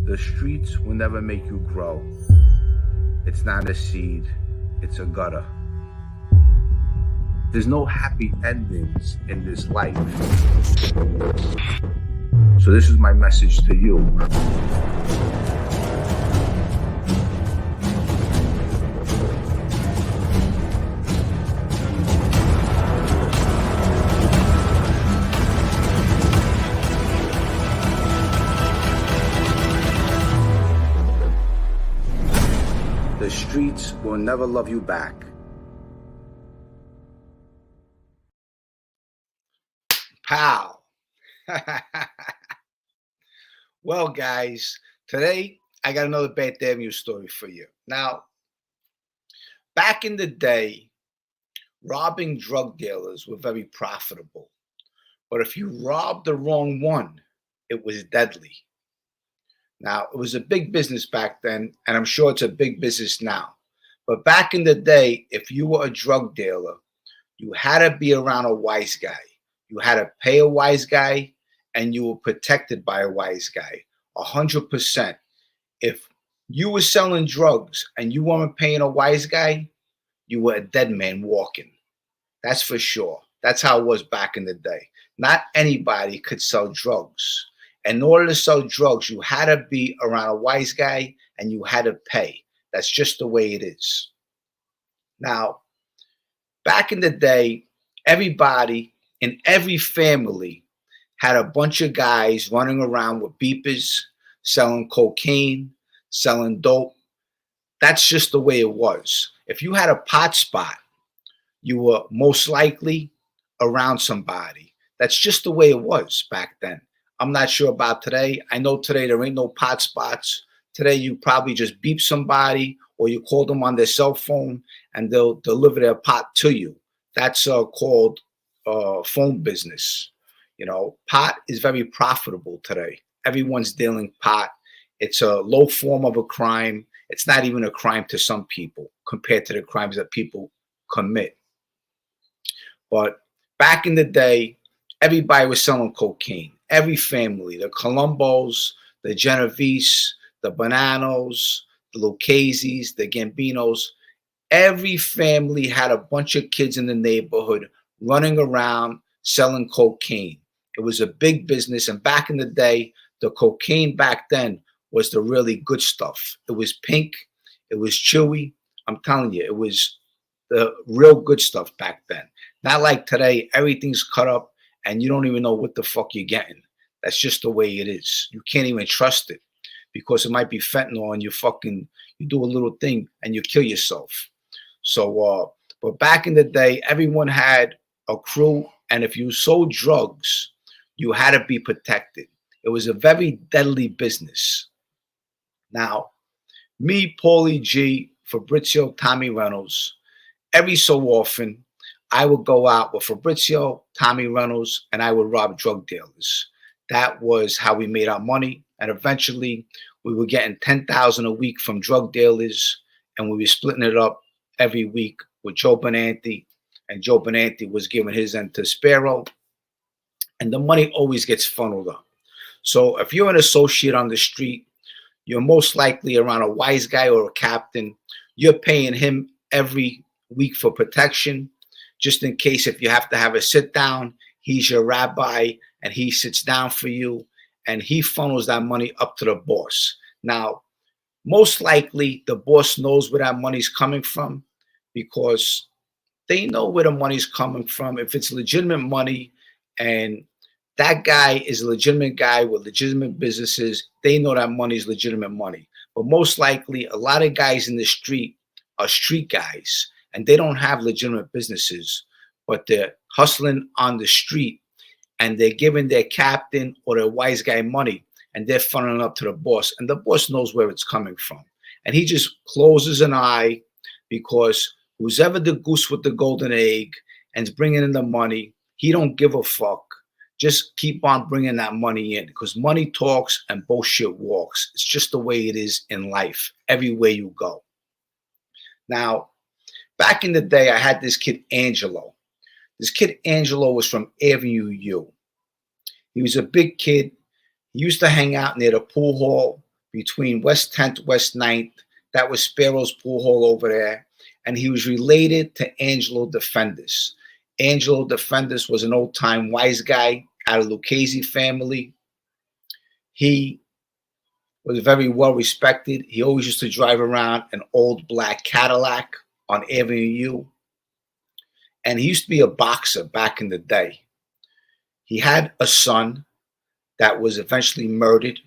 The streets will never make you grow. It's not a seed, it's a gutter. There's no happy endings in this life. So this is my message to you. The streets will never love you back. Pow. Well, guys, today I got another bad damn news story for you. Now, back in the day, robbing drug dealers were very profitable. But if you robbed the wrong one, it was deadly. Now, it was a big business back then, and I'm sure it's a big business now. But back in the day, if you were a drug dealer, you had to be around a wise guy. You had to pay a wise guy, and you were protected by a wise guy, 100%. If you were selling drugs and you weren't paying a wise guy, you were a dead man walking. That's for sure. That's how it was back in the day. Not anybody could sell drugs. In order to sell drugs, you had to be around a wise guy and you had to pay. That's just the way it is. Now, back in the day, everybody in every family had a bunch of guys running around with beepers, selling cocaine, selling dope. That's just the way it was. If you had a pot spot, you were most likely around somebody. That's just the way it was back then. I'm not sure about today. I know today there ain't no pot spots. Today you probably just beep somebody or you call them on their cell phone and they'll deliver their pot to you. That's called phone business. You know, pot is very profitable today. Everyone's dealing pot. It's a low form of a crime. It's not even a crime to some people compared to the crimes that people commit. But back in the day, everybody was selling cocaine. Every family, the Colombos, the Genovese, the Bonanos, the Lucchese's, the Gambinos, every family had a bunch of kids in the neighborhood running around selling cocaine. It was a big business. And back in the day, the cocaine back then was the really good stuff. It was pink. It was chewy. I'm telling you, it was the real good stuff back then. Not like today, everything's cut up and you don't even know what the fuck you're getting. That's just the way it is. You can't even trust it because it might be fentanyl and you do a little thing and you kill yourself. So, but back in the day, everyone had a crew, and if you sold drugs, you had to be protected. It was a very deadly business. Now, me, Paulie G, Fabrizio, Tommy Reynolds, every so often, I would go out with Fabrizio, Tommy Reynolds, and I would rob drug dealers. That was how we made our money. And eventually, we were getting $10,000 a week from drug dealers, and we were splitting it up every week with Joe Benanti. And Joe Benanti was giving his end to Sparrow. And the money always gets funneled up. So if you're an associate on the street, you're most likely around a wise guy or a captain. You're paying him every week for protection, just in case if you have to have a sit down, he's your rabbi and he sits down for you and he funnels that money up to the boss. Now, most likely the boss knows where that money's coming from because they know where the money's coming from. If it's legitimate money and that guy is a legitimate guy with legitimate businesses, they know that money is legitimate money. But most likely a lot of guys in the street are street guys and they don't have legitimate businesses, but they're hustling on the street and they're giving their captain or their wise guy money and they're funneling up to the boss, and the boss knows where it's coming from. And he just closes an eye because who's ever the goose with the golden egg and is bringing in the money, he don't give a fuck. Just keep on bringing that money in because money talks and bullshit walks. It's just the way it is in life, everywhere you go. Now, back in the day, I had this kid, Angelo. This kid, Angelo, was from Avenue U. He was a big kid. He used to hang out near the pool hall. between West 10th, West 9th. That was Sparrow's pool hall over there. And he was related to Angelo Defenders. Angelo Defenders was an old-time wise guy out of Lucchese family. He was very well respected. He always used to drive around an old black Cadillac on Avenue U. And he used to be a boxer back in the day. He had a son that was eventually murdered,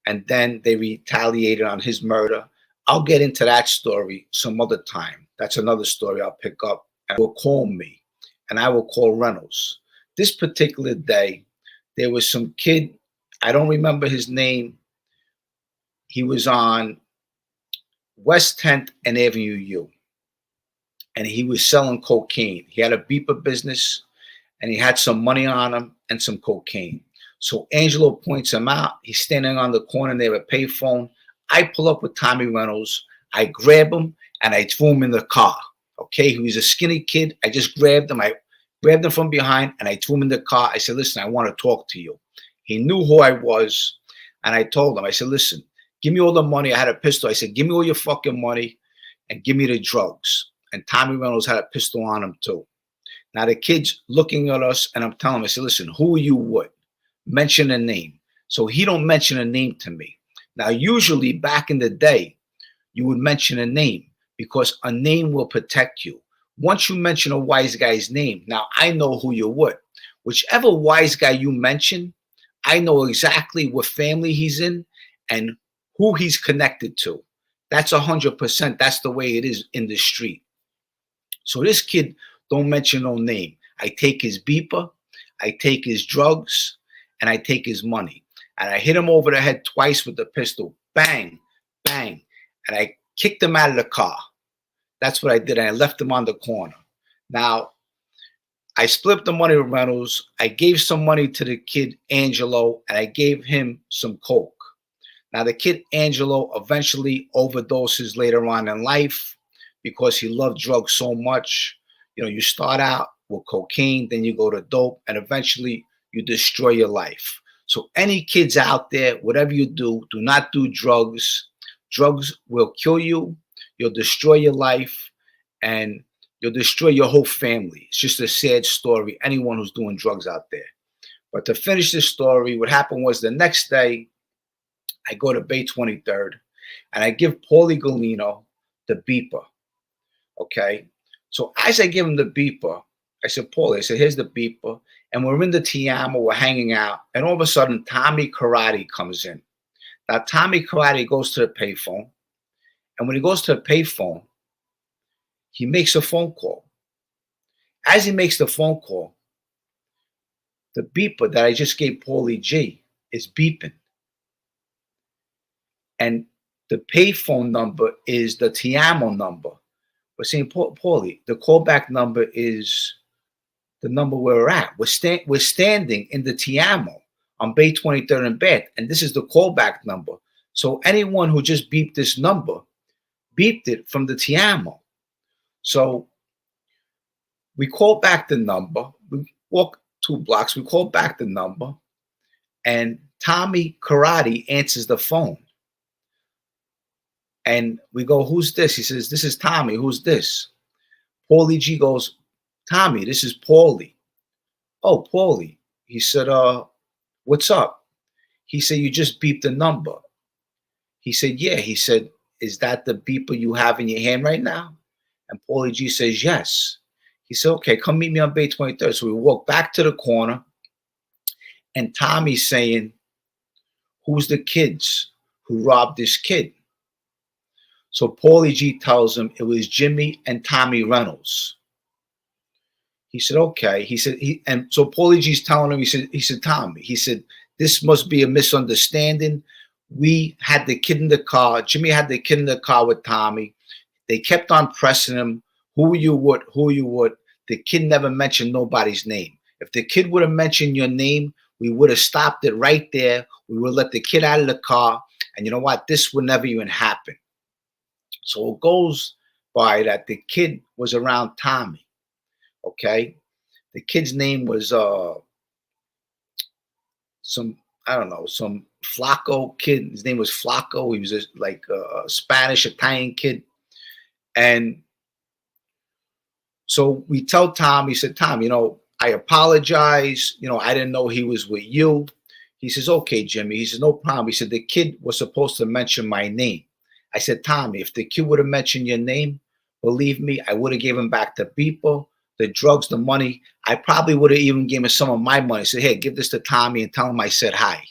and then they retaliated on his murder. I'll get into that story some other time. That's another story I'll pick up, and will call me, and I will call Reynolds. This particular day, there was some kid, I don't remember his name. He was on West 10th and Avenue U, and he was selling cocaine. He had a beeper business, and he had some money on him and some cocaine. So Angelo points him out. He's standing on the corner near a payphone. I pull up with Tommy Reynolds. I grab him, and I threw him in the car. Okay, he was a skinny kid. I just grabbed him. I grabbed him from behind, and I threw him in the car. I said, listen, I want to talk to you. He knew who I was, and I told him, I said, listen, give me all the money. I had a pistol. I said, give me all your fucking money, and give me the drugs. And Tommy Reynolds had a pistol on him, too. Now, the kid's looking at us, and I'm telling him, I said, listen, who are you with? Mention a name. So he don't mention a name to me. Now, usually back in the day, you would mention a name because a name will protect you. Once you mention a wise guy's name, now I know who you're with. Whichever wise guy you mention, I know exactly what family he's in and who he's connected to. That's 100%. That's the way it is in the street. So this kid don't mention no name. I take his beeper, I take his drugs, and I take his money. And I hit him over the head twice with the pistol. Bang, bang. And I kicked him out of the car. That's what I did. And I left him on the corner. Now, I split the money with Reynolds. I gave some money to the kid, Angelo, and I gave him some coke. Now, the kid, Angelo, eventually overdoses later on in life because he loved drugs so much. You know, you start out with cocaine, then you go to dope, and eventually you destroy your life. So any kids out there, whatever you do not do drugs. Drugs will kill you. You'll destroy your life, and you'll destroy your whole family. It's just a sad story, anyone who's doing drugs out there. But to finish this story, what happened was the next day, I go to Bay 23rd, and I give Paulie Galino the beeper, okay? So as I give him the beeper, I said, Paulie, I said, here's the beeper. And we're in the Tiamo, we're hanging out. And all of a sudden, Tommy Karate comes in. Now, Tommy Karate goes to the payphone. And when he goes to the payphone, he makes a phone call. As he makes the phone call, the beeper that I just gave Paulie G is beeping. And the payphone number is the Tiamo number. We're saying, Paulie, the callback number is the number where we're at. We're standing in the Tiamo on Bay 23rd and Bed, and this is the callback number. So anyone who just beeped this number, beeped it from the Tiamo. So we call back the number. We walk 2 blocks. We call back the number, and Tommy Karate answers the phone. And we go, who's this? He says, this is Tommy. Who's this? Paulie G goes, Tommy, this is Paulie. Oh, Paulie. He said, what's up? He said, you just beeped the number. He said, yeah. He said, is that the beeper you have in your hand right now? And Paulie G says, yes. He said, okay, come meet me on Bay 23rd. So we walk back to the corner, and Tommy's saying, who's the kids who robbed this kid? So Paulie G tells him it was Jimmy and Tommy Reynolds. He said, okay. He said, and so Paulie G's telling him, he said, Tommy, he said, this must be a misunderstanding. We had the kid in the car. Jimmy had the kid in the car with Tommy. They kept on pressing him. Who you would, who you would. The kid never mentioned nobody's name. If the kid would have mentioned your name, we would have stopped it right there. We would let the kid out of the car. And you know what? This would never even happen. So it goes by that the kid was around Tommy. Okay. The kid's name was some I don't know, some Flacco kid. His name was Flacco. He was like a Spanish Italian kid. And so we tell Tom, he said, Tom, I apologize. I didn't know he was with you. He says, okay, Jimmy. He says, no problem. He said, the kid was supposed to mention my name. I said, Tommy, if the kid would have mentioned your name, believe me, I would have given him back the people, the drugs, the money. I probably would have even given him some of my money. Said, hey, give this to Tommy and tell him I said hi.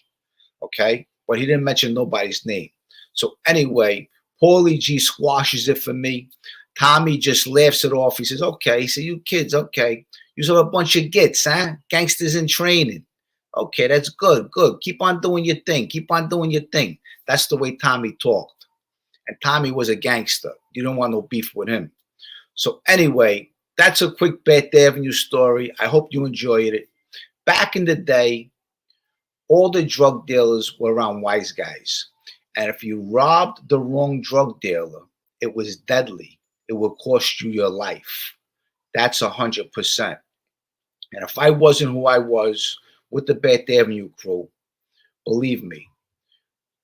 Okay? But he didn't mention nobody's name. So anyway, Paulie G squashes it for me. Tommy just laughs it off. He says, okay. He said, you kids, okay. You have a bunch of gits, huh? Gangsters in training. Okay, that's good, good. Keep on doing your thing. Keep on doing your thing. That's the way Tommy talked. And Tommy was a gangster. You don't want no beef with him. So anyway, that's a quick Bath Avenue story. I hope you enjoyed it. Back in the day, all the drug dealers were around wise guys. And if you robbed the wrong drug dealer, it was deadly. It would cost you your life. That's 100%. And if I wasn't who I was with the Bath Avenue crew, believe me,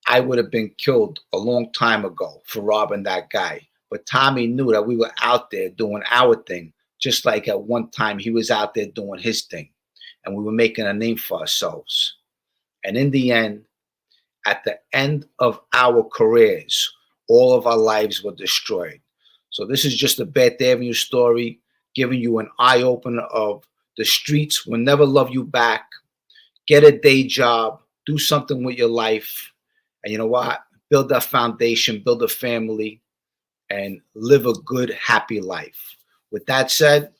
I would have been killed a long time ago for robbing that guy. But Tommy knew that we were out there doing our thing, just like at one time he was out there doing his thing. And we were making a name for ourselves. And in the end, at the end of our careers, all of our lives were destroyed. So this is just a Bath Avenue story, giving you an eye-opener of the streets will never love you back. Get a day job, do something with your life. And you know what? Build that foundation, build a family, and live a good, happy life. With that said,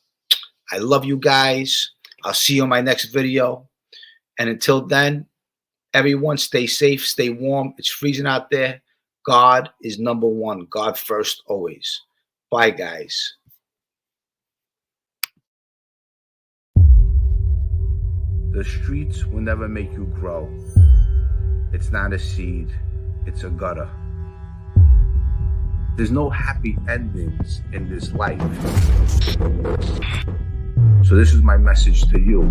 I love you guys. I'll see you in my next video. And until then, everyone stay safe, stay warm. It's freezing out there. God is number one. God first always. Bye, guys. The streets will never make you grow. It's not a seed, it's a gutter. There's no happy endings in this life. So this is my message to you.